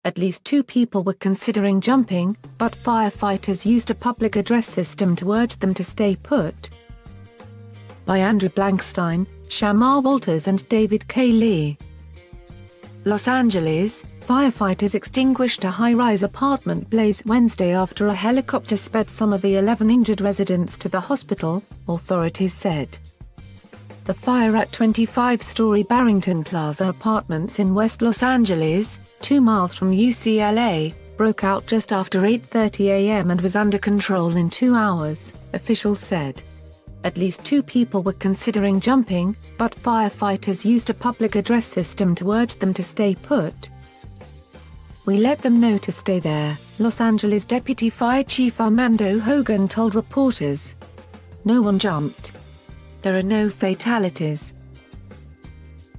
At least 2 people were considering jumping, but firefighters used a public address system to urge them to stay put. By Andrew Blankstein, Shamar Walters and David K. Lee. Los Angeles, firefighters extinguished a high-rise apartment blaze Wednesday after a helicopter sped some of the 11 injured residents to the hospital, authorities said. The fire at 25-story Barrington Plaza Apartments in West Los Angeles, 2 miles from UCLA, broke out just after 8:30 a.m. and was under control in 2 hours, officials said. At least 2 people were considering jumping, but firefighters used a public address system to urge them to stay put. "We let them know to stay there," Los Angeles Deputy Fire Chief Armando Hogan told reporters. "No one jumped. There are no fatalities."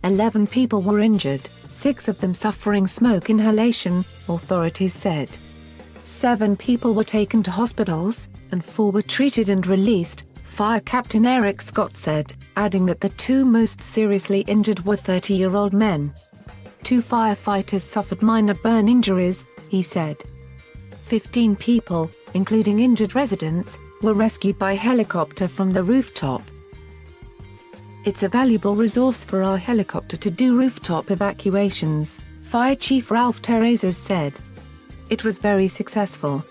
11 people were injured, 6 of them suffering smoke inhalation, authorities said. 7 people were taken to hospitals, and 4 were treated and released, Fire Captain Eric Scott said, adding that the 2 most seriously injured were 30-year-old men. 2 firefighters suffered minor burn injuries, he said. 15 people, including injured residents, were rescued by helicopter from the rooftop. "It's a valuable resource for our helicopter to do rooftop evacuations," Fire Chief Ralph Terrazas said. "It was very successful.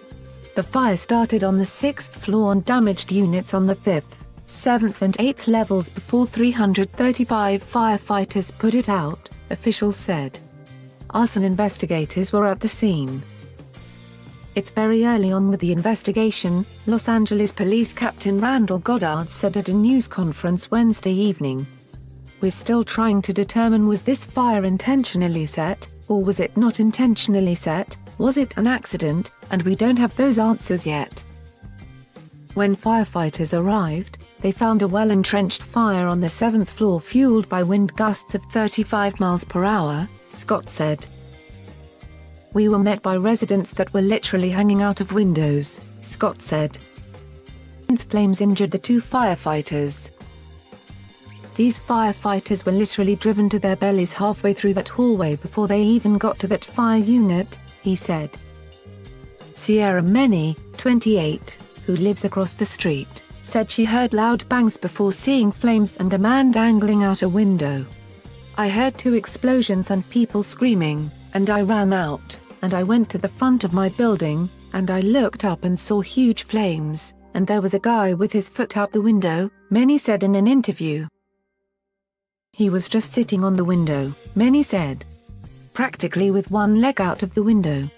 The fire started on the 6th floor and damaged units on the 5th, 7th and 8th levels before 335 firefighters put it out," officials said. Arson investigators were at the scene. "It's very early on with the investigation," Los Angeles Police Captain Randall Goddard said at a news conference Wednesday evening. "We're still trying to determine, was this fire intentionally set, or was it not intentionally set, was it an accident, and we don't have those answers yet." When firefighters arrived, they found a well-entrenched fire on the 7th floor fueled by wind gusts of 35 miles per hour, Scott said. "We were met by residents that were literally hanging out of windows," Scott said. Flames injured the 2 firefighters. "These firefighters were literally driven to their bellies halfway through that hallway before they even got to that fire unit," he said. Sierra Meni, 28, who lives across the street, said she heard loud bangs before seeing flames and a man dangling out a window. "I heard 2 explosions and people screaming, and I ran out, and I went to the front of my building, and I looked up and saw huge flames, and there was a guy with his foot out the window," Meni said in an interview. "He was just sitting on the window," Meni said. "Practically with one leg out of the window.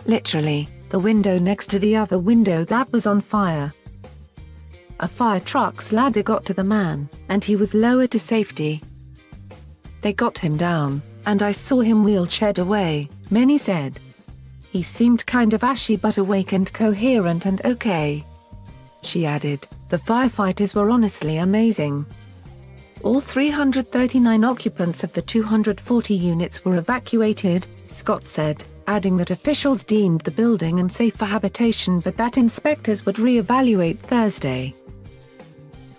Literally, the window next to the other window that was on fire. A fire truck's ladder got to the man, and he was lowered to safety. They got him down, and I saw him wheelchaired away," Meni said. "He seemed kind of ashy but awake and coherent and okay." She added, "The firefighters were honestly amazing." All 339 occupants of the 240 units were evacuated, Scott said, adding that officials deemed the building unsafe for habitation but that inspectors would re-evaluate Thursday.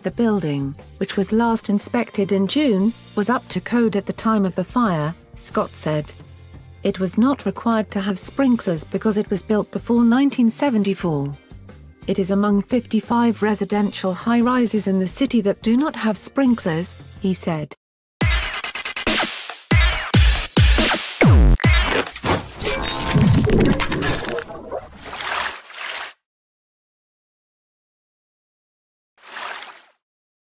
The building, which was last inspected in June, was up to code at the time of the fire, Scott said. It was not required to have sprinklers because it was built before 1974. It is among 55 residential high-rises in the city that do not have sprinklers, he said.